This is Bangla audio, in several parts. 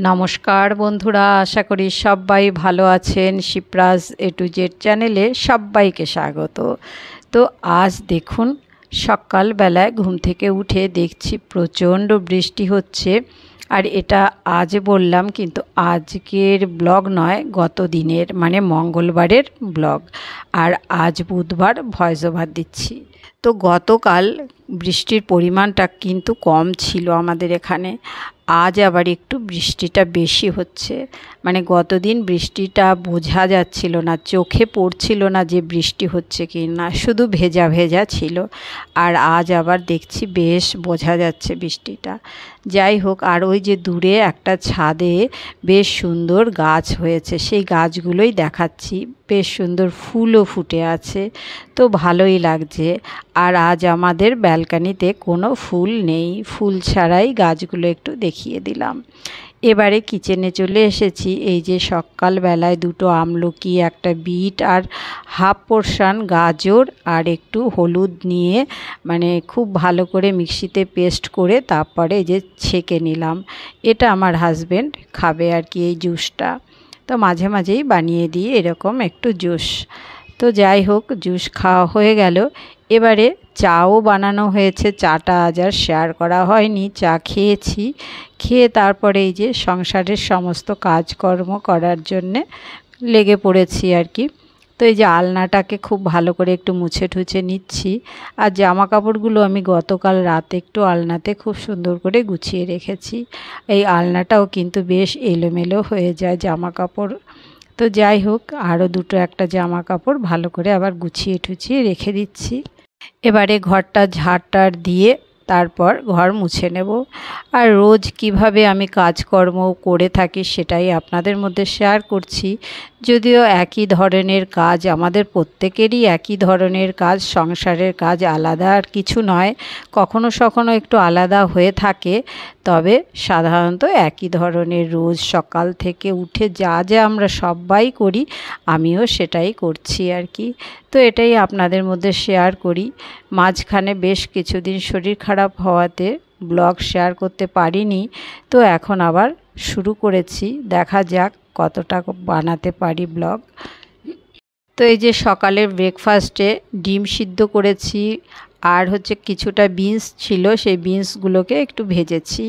নমস্কার বন্ধুরা, আশা করি সবাই ভালো আছেন। শিপ্রাজ এ টু জেড চ্যানেলে সবাইকে স্বাগত। তো আজ দেখুন, সকালবেলায় ঘুম থেকে উঠে দেখছি প্রচণ্ড বৃষ্টি হচ্ছে। আর এটা আজ বললাম, কিন্তু আজকের ব্লগ নয়, গত দিনের মানে মঙ্গলবারের ব্লগ। আর আজ বুধবার ভয়েস ওভার দিচ্ছি। তো গতকাল বৃষ্টির পরিমাণটা কিন্তু কম ছিল আমাদের এখানে। আজ আবার একটু বৃষ্টিটা বেশি হচ্ছে। মানে গতদিন বৃষ্টিটা বোঝা যাচ্ছিল না, চোখে পড়ছিল না যে বৃষ্টি হচ্ছে কি না, শুধু ভেজা ভেজা ছিল। আর আজ আবার দেখছি বেশ বোঝা যাচ্ছে বৃষ্টিটা। যাই হোক, আর ওই যে দূরে একটা ছাদে বেশ সুন্দর গাছ হয়েছে, সেই গাছগুলোই দেখাচ্ছি। বেশ সুন্দর ফুলও ফুটে আছে, তো ভালোই লাগছে। আর আজ আমাদের ব্যালকানিতে কোনো ফুল নেই, ফুল ছাড়াই গাছগুলো একটু দেখিয়ে দিলাম। এবারে কিচেনে চলে এসেছি। এই যে সকালবেলায় দুটো আমলকি, একটা বিট আর হাফ পোর্শন গাজর আর একটু হলুদ নিয়ে মানে খুব ভালো করে মিক্সিতে পেস্ট করে তারপরে এই যে ছেঁকে নিলাম। এটা আমার হাজবেন্ড খাবে আর কি, এই জুসটা। তো মাঝে মাঝেই বানিয়ে দিই এরকম একটু জুস। তো যাই হোক, জুস খাওয়া হয়ে গেল। এবারে চাও বানানো হয়েছে, চাটা আজ আর শেয়ার করা হয়নি। চা খেয়েছি, খেয়ে তারপরে এই যে সংসারের সমস্ত কাজকর্ম করার জন্যে লেগে পড়েছি আর কি। তো এই যে আলনাটাকে খুব ভালো করে একটু মুছে ঠুছে নিচ্ছি। আর জামা কাপড়গুলো আমি গতকাল রাতে একটু আলনাতে খুব সুন্দর করে গুছিয়ে রেখেছি। এই আলনাটাও কিন্তু বেশ এলোমেলো হয়ে যায় জামা কাপড়। তো যাই হোক, আরও দুটো একটা জামা কাপড় ভালো করে আবার গুছিয়ে ঠুছিয়ে রেখে দিচ্ছি। এবারে ঘরটা ঝাড়টার দিয়ে তারপর ঘর মুছে নেব। আর রোজ কিভাবে আমি কাজকর্ম করে থাকি সেটাই আপনাদের মধ্যে শেয়ার করছি। যদিও একই ধরনের কাজ, আমাদের প্রত্যেকেরই একই ধরনের কাজ, সংসারের কাজ আলাদা আর কিছু নয়। কখনো সখনো একটু আলাদা হয়ে থাকে, তবে সাধারণত একই ধরনের রোজ সকাল থেকে উঠে যা যা আমরা সবাই করি, আমিও সেটাই করছি আর কি। তো এটাই আপনাদের মধ্যে শেয়ার করি। মাঝখানে বেশ কিছুদিন শরীর খারাপ হওয়াতে ব্লগ শেয়ার করতে পারিনি, তো এখন আবার শুরু করেছি। দেখা যাক কতটা বানাতে পারি ব্লগ। তো এই যে সকালের ব্রেকফাস্টে ডিম সিদ্ধ করেছি, আর হচ্ছে কিছুটা বিনস ছিল, সেই বিনসগুলোকে একটু ভেজেছি,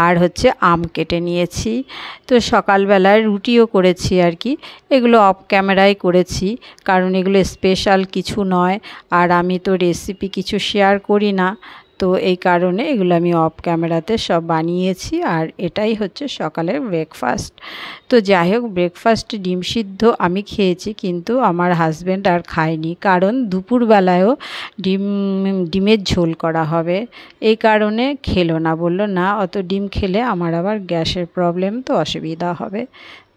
আর হচ্ছে আম কেটে নিয়েছি। তো সকালবেলায় রুটিও করেছি আর কি। এগুলো অফ ক্যামেরায় করেছি, কারণ এগুলো স্পেশাল কিছু নয়, আর আমি তো রেসিপি কিছু শেয়ার করি না। তো এই কারণে এগুলো আমি অফ ক্যামেরাতে সব বানিয়েছি, আর এটাই হচ্ছে সকালের ব্রেকফাস্ট। তো যাই হোক, ব্রেকফাস্টে ডিম সিদ্ধ আমি খেয়েছি, কিন্তু আমার হাজব্যান্ড আর খায়নি, কারণ দুপুরবেলায়ও ডিমের ঝোল করা হবে। এই কারণে খেলো না, বলল না অত ডিম খেলে আমার আবার গ্যাসের প্রবলেম, তো অসুবিধা হবে,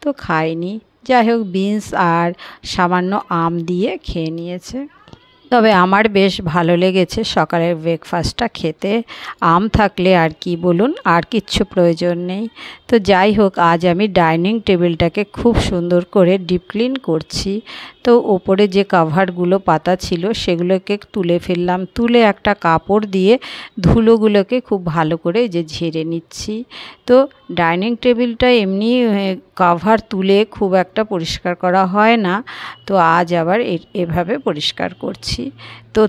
তো খায়নি। যাই হোক, বিনস আর সামান্য আম দিয়ে খেয়ে নিয়েছে। তবে আমার বেশ ভালো লেগেছে সকালের ব্রেকফাস্টটা খেতে। আম থাকলে আর কি বলুন, আর কিচ্ছু প্রয়োজন নেই। তো যাই হোক, আজ আমি ডাইনিং টেবিলটাকে খুব সুন্দর করে ডিপ ক্লিন করছি। তো ওপরে যে কাভারগুলো পাতা ছিল সেগুলোকে তুলে ফেললাম, তুলে একটা কাপড় দিয়ে ধুলোগুলোকে খুব ভালো করে যে ঝেড়ে নিচ্ছি। তো ডাইনিং টেবিলটা এমনি কাভার তুলে খুব একটা পরিষ্কার করা হয় না, তো আজ আবার এভাবে পরিষ্কার করছি। তো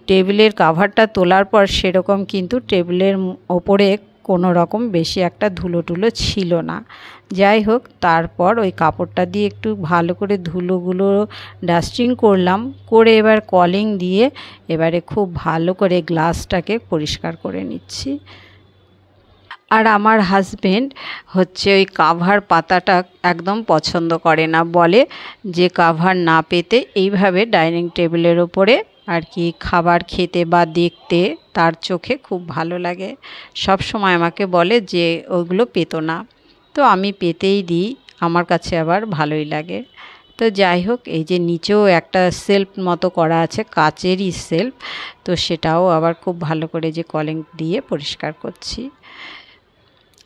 টেবিলের কাভারটা তোলার পর সেরকম কিন্তু টেবিলের ওপরে কোনো রকম বেশি একটা ধুলো টুলো ছিল না। যাই হোক, তারপর ওই কাপড়টা দিয়ে একটু ভালো করে ধুলোগুলো ডাস্টিং করলাম, করে এবার কলিং দিয়ে এবারে খুব ভালো করে গ্লাসটাকে পরিষ্কার করে নিচ্ছি। আর আমার হাজবেন্ড হচ্ছে ওই কাভার পাতাটা একদম পছন্দ করে না, বলে যে কাভার না পেতে এইভাবে ডাইনিং টেবিলের ওপরে আর কি খাবার খেতে বা দেখতে তার চোখে খুব ভালো লাগে। সব সময় আমাকে বলে যে ওইগুলো পেতো না, তো আমি পেতেই দিই, আমার কাছে আবার ভালোই লাগে। তো যাই হোক, এই যে নিচেও একটা সেলফ মতো করা আছে, কাচেরই সেলফ, তো সেটাও আবার খুব ভালো করে যে কলিং দিয়ে পরিষ্কার করছি।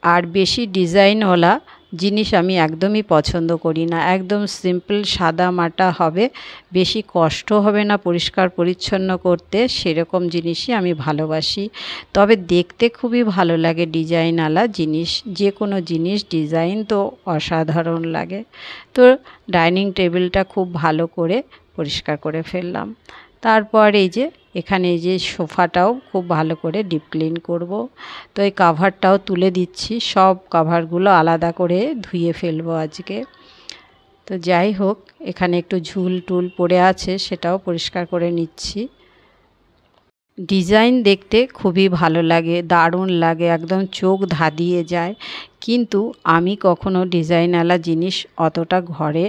আর বেশি ডিজাইনওয়ালা জিনিস আমি একদমই পছন্দ করি না। একদম সিম্পল সাদা মাটা হবে, বেশি কষ্ট হবে না পরিষ্কার পরিচ্ছন্ন করতে, সেরকম জিনিসই আমি ভালোবাসি। তবে দেখতে খুবই ভালো লাগে ডিজাইনওয়ালা জিনিস, যে কোনো জিনিস ডিজাইন তো অসাধারণ লাগে। তো ডাইনিং টেবিলটা খুব ভালো করে পরিষ্কার করে ফেললাম। তারপর এই যে এখানে এই যে সোফাটাও খুব ভালো করে ডিপ ক্লিন করব। তো এই কাভারটাও তুলে দিচ্ছি, সব কাভারগুলো আলাদা করে ধুয়ে ফেলবো আজকে। তো যাই হোক, এখানে একটু ঝুল টুল পড়ে আছে, সেটাও পরিষ্কার করে নিচ্ছি। ডিজাইন দেখতে খুবই ভালো লাগে, দারুণ লাগে, একদম চোখ ধাঁধিয়ে যায়। কিন্তু আমি কখনো ডিজাইনওয়ালা জিনিস অতটা ঘরে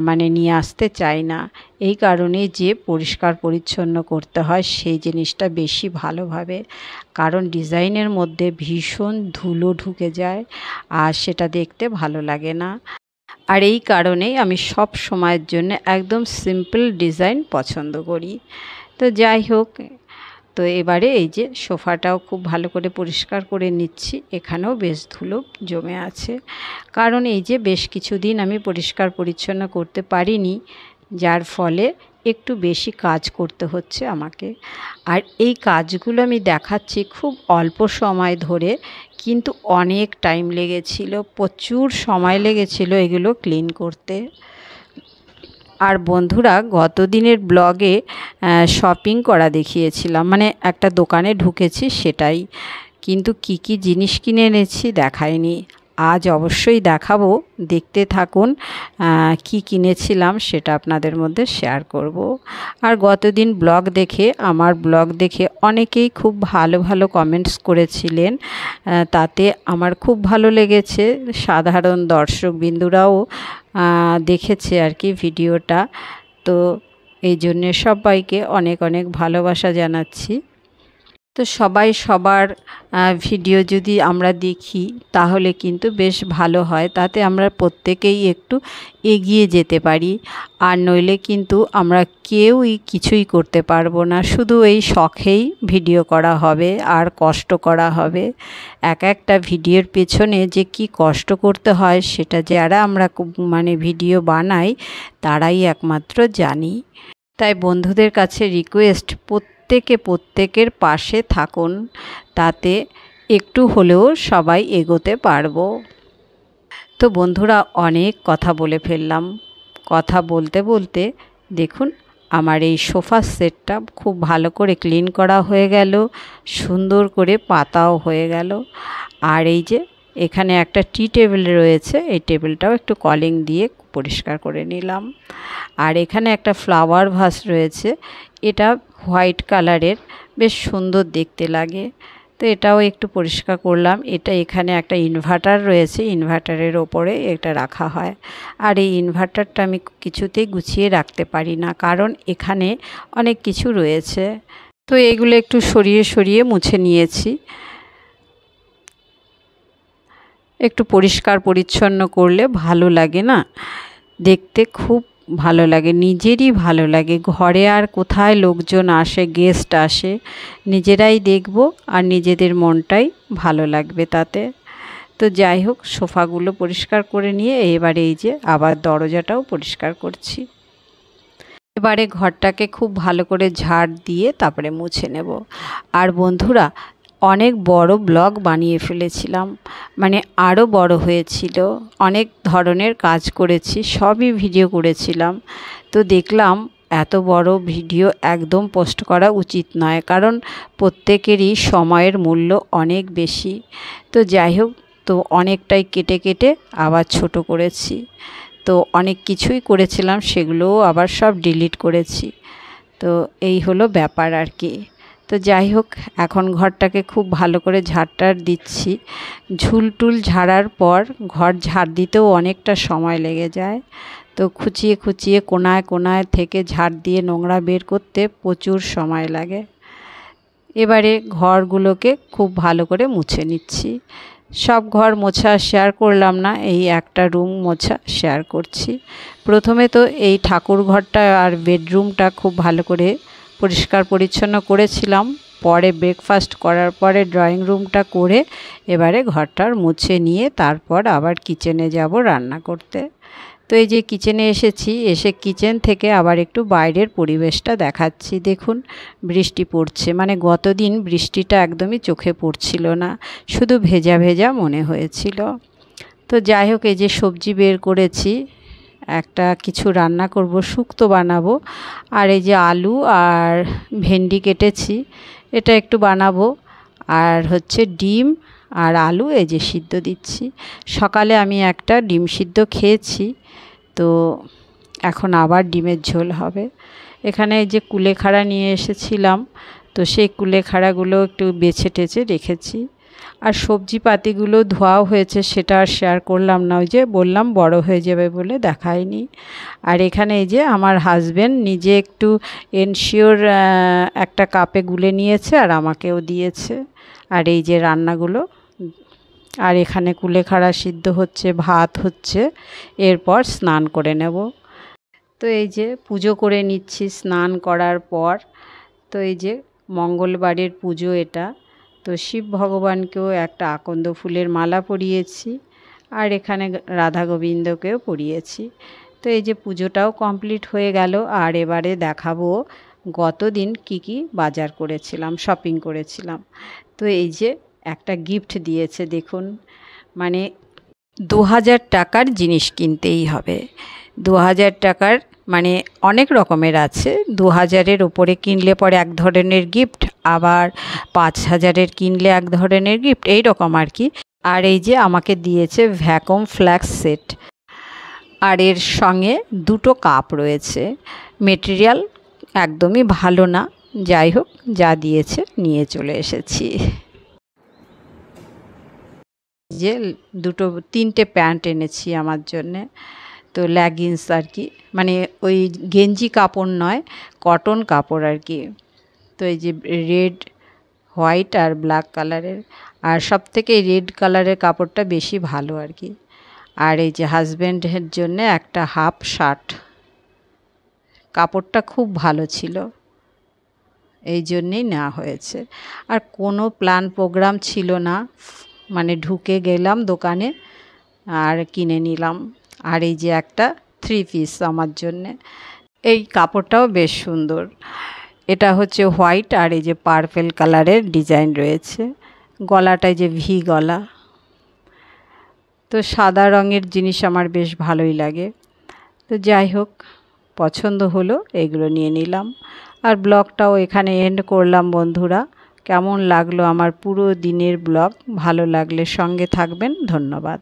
মানে নিয়ে আসতে চাই না। এই কারণে যে পরিষ্কার পরিচ্ছন্ন করতে হয় সেই জিনিসটা বেশি ভালোভাবে, কারণ ডিজাইনের মধ্যে ভীষণ ধুলো ঢুকে যায় আর সেটা দেখতে ভালো লাগে না। আর এই কারণেই আমি সব সময়ের জন্য একদম সিম্পল ডিজাইন পছন্দ করি। তো যাই হোক, তো এবারে এই যে সোফাটাও খুব ভালো করে পরিষ্কার করে নিচ্ছি। এখানেও বেশ ধুলো জমে আছে, কারণ এই যে বেশ কিছুদিন আমি পরিষ্কার পরিচ্ছন্ন করতে পারিনি, যার ফলে একটু বেশি কাজ করতে হচ্ছে আমাকে। আর এই কাজগুলো আমি দেখাচ্ছি খুব অল্প সময় ধরে, কিন্তু অনেক টাইম লেগেছিল, প্রচুর সময় লেগেছিল এগুলো ক্লিন করতে। আর বন্ধুরা, গত দিনের ব্লগে শপিং করা দেখিয়েছিলাম, মানে একটা দোকানে ঢুকেছি সেটাই, কিন্তু কি কি জিনিস কিনে এনেছি দেখাইনি। আজ অবশ্যই দেখাবো, দেখতে থাকুন। কি কিনেছিলাম সেটা আপনাদের মধ্যে শেয়ার করব। আর গতদিন আমার ব্লগ দেখে অনেকেই খুব ভালো ভালো কমেন্টস করেছিলেন, তাতে আমার খুব ভালো লেগেছে। সাধারণ দর্শকবিন্দুরাও দেখেছে আর কি ভিডিওটা। তো এই জন্যে সবাইকে অনেক অনেক ভালোবাসা জানাচ্ছি। তো সবাই সবার ভিডিও যদি আমরা দেখি তাহলে কিন্তু বেশ ভালো হয়, তাতে আমরা প্রত্যেকেই একটু এগিয়ে যেতে পারি। আর নইলে কিন্তু আমরা কেউই কিছুই করতে পারবো না, শুধু এই শখেই ভিডিও করা হবে আর কষ্ট করা হবে। একটা ভিডিওর পেছনে যে কি কষ্ট করতে হয় সেটা যারা আমরা মানে ভিডিও বানাই তারাই একমাত্র জানি। তাই বন্ধুদের কাছে রিকোয়েস্ট, প্রত্যেকের পাশে থাকুন, তাতে একটু হলেও সবাই এগোতে পারবো। তো বন্ধুরা, অনেক কথা বলে ফেললাম। কথা বলতে বলতে দেখুন আমার এই সোফা সেটটা খুব ভালো করে ক্লিন করা হয়ে গেল, সুন্দর করে পাতাও হয়ে গেল। আর এই যে এখানে একটা টি টেবিল রয়েছে, এই টেবিলটাও একটু কলিং দিয়ে পরিষ্কার করে নিলাম। আর এখানে একটা ফ্লাওয়ার ভাস রয়েছে, এটা হোয়াইট কালারের, বেশ সুন্দর দেখতে লাগে। তো এটাও একটু পরিষ্কার করলাম। এখানে একটা ইনভার্টার রয়েছে, ইনভার্টারের ওপরে এটা রাখা হয়। আর এই ইনভার্টারটা আমি কিছুতেই গুছিয়ে রাখতে পারি না, কারণ এখানে অনেক কিছু রয়েছে। তো এগুলো একটু সরিয়ে সরিয়ে মুছে নিয়েছি। একটু পরিষ্কার পরিচ্ছন্ন করলে ভালো লাগে না, দেখতে খুব ভালো লাগে, নিজেরই ভালো লাগে। ঘরে আর কোথায় লোকজন আসে, গেস্ট আসে, নিজেরাই দেখব আর নিজেদের মনটাই ভালো লাগবে তাতে। তো যাই হোক, সোফাগুলো পরিষ্কার করে নিয়ে এবারে এই যে আবার দরজাটাও পরিষ্কার করছি। এবারে ঘরটাকে খুব ভালো করে ঝাড় দিয়ে তারপরে মুছে নেব। আর বন্ধুরা, অনেক বড় ব্লগ বানিয়ে ফেলেছিলাম, মানে আরও বড় হয়েছিল, অনেক ধরনের কাজ করেছি, সবই ভিডিও করেছিলাম। তো দেখলাম এত বড় ভিডিও একদম পোস্ট করা উচিত নয়, কারণ প্রত্যেকেরই সময়ের মূল্য অনেক বেশি। তো যাই হোক, তো অনেকটাই কেটে কেটে আবার ছোট করেছি। তো অনেক কিছুই করেছিলাম, সেগুলোও আবার সব ডিলিট করেছি। তো এই হলো ব্যাপার আর কি। তো যাই হোক, এখন ঘরটাকে খুব ভালো করে ঝাড়টার দিচ্ছি। ঝুলটুল ঝাড়ার পর ঘর ঝাড় দিতেও অনেকটা সময় লেগে যায়। তো খুঁচিয়ে খুঁচিয়ে কোনায় কোনায় থেকে ঝাড় দিয়ে নোংরা বের করতে প্রচুর সময় লাগে। এবারে ঘরগুলোকে খুব ভালো করে মুছে নিচ্ছি। সব ঘর মোছা শেয়ার করলাম না, এই একটা রুম মোছা শেয়ার করছি। প্রথমে তো এই ঠাকুর ঘরটা আর বেডরুমটা খুব ভালো করে পরিষ্কার পরিচ্ছন্ন করেছিলাম, পরে ব্রেকফাস্ট করার পরে ড্রয়িং রুমটা করে এবারে ঘরটার মুছে নিয়ে তারপর আবার কিচেনে যাব রান্না করতে। তো এই যে কিচেনে এসেছি, এসে কিচেন থেকে আবার একটু বাইরের পরিবেশটা দেখাচ্ছি। দেখুন বৃষ্টি পড়ছে, মানে গতদিন বৃষ্টিটা একদমই চোখে পড়ছিল না, শুধু ভেজা ভেজা মনে হয়েছিল। তো যাই হোক, এই যে সবজি বের করেছি, একটা কিছু রান্না করব, শুক্তো বানাবো। আর এই যে আলু আর ভেন্ডি কেটেছি, এটা একটু বানাবো। আর হচ্ছে ডিম আর আলু এই যে সিদ্ধ দিচ্ছি। সকালে আমি একটা ডিম সিদ্ধ খেয়েছি, তো এখন আবার ডিমের ঝোল হবে। এখানে এই যে কুলেখাড়া নিয়ে এসেছিলাম, তো সেই কুলেখাড়াগুলো একটু বেছে টেছে রেখেছি। আর সবজি পাতিগুলো ধোয়াও হয়েছে, সেটা আর শেয়ার করলাম না, ওই যে বললাম বড় হয়ে যাবে বলে দেখাইনি। আর এখানে এই যে আমার হাজবেন্ড নিজে একটু এনশিওর একটা কাপে গুলে নিয়েছে আর আমাকেও দিয়েছে। আর এই যে রান্নাগুলো, আর এখানে কুলেখাড়া সিদ্ধ হচ্ছে, ভাত হচ্ছে, এরপর স্নান করে নেব। তো এই যে পুজো করে নিচ্ছি স্নান করার পর। তো এই যে মঙ্গলবারের পুজো এটা, তো শিব ভগবানকেও একটা আকন্দ ফুলের মালা পরিয়েছি, আর এখানে রাধা গোবিন্দকেও পরিয়েছি। তো এই যে পুজোটাও কমপ্লিট হয়ে গেল। আর এবারে দেখাবো গতদিন কি বাজার করেছিলাম, শপিং করেছিলাম। তো এই যে একটা গিফট দিয়েছে, দেখুন, মানে 2000 টাকার জিনিস কিনতেই হবে। 2000 টাকার মানে অনেক রকমের আছে। 2000-এর ওপরে কিনলে পরে এক ধরনের গিফট, আবার 5000-এর কিনলে এক ধরনের গিফট, এই রকম আর কি। আর এই যে আমাকে দিয়েছে ভ্যাকুম ফ্ল্যাক্স সেট, আর এর সঙ্গে 2টো কাপ রয়েছে। মেটেরিয়াল একদমই ভালো না, যাই হোক যা দিয়েছে নিয়ে চলে এসেছি। যে 3টে প্যান্ট এনেছি আমার জন্যে, তো লেগিংস আর কি, মানে ওই গেঞ্জি কাপড় নয়, কটন কাপড় আর কি। তো এই যে রেড, হোয়াইট আর ব্ল্যাক কালারের, আর সব থেকে রেড কালারের কাপড়টা বেশি ভালো আর কি। আর এই যে হাজব্যান্ডের জন্য একটা হাফ শার্ট, কাপড়টা খুব ভালো ছিল, এই জন্যেই নেওয়া হয়েছে। আর কোনো প্ল্যান প্রোগ্রাম ছিল না, মানে ঢুকে গেলাম দোকানে আর কিনে নিলাম। আর এই যে একটা 3 পিস আমার জন্যে, এই কাপড়টাও বেশ সুন্দর। এটা হচ্ছে হোয়াইট আর এই যে পার্পেল কালারের ডিজাইন রয়েছে, গলাটায় যে ভি গলা। তো সাদা রঙের জিনিস আমার বেশ ভালোই লাগে। তো যাই হোক, পছন্দ হলো, এগুলো নিয়ে নিলাম। আর ব্লগটাও এখানে এন্ড করলাম বন্ধুরা। কেমন লাগলো আমার পুরো দিনের ব্লগ? ভালো লাগলে সঙ্গে থাকবেন, ধন্যবাদ।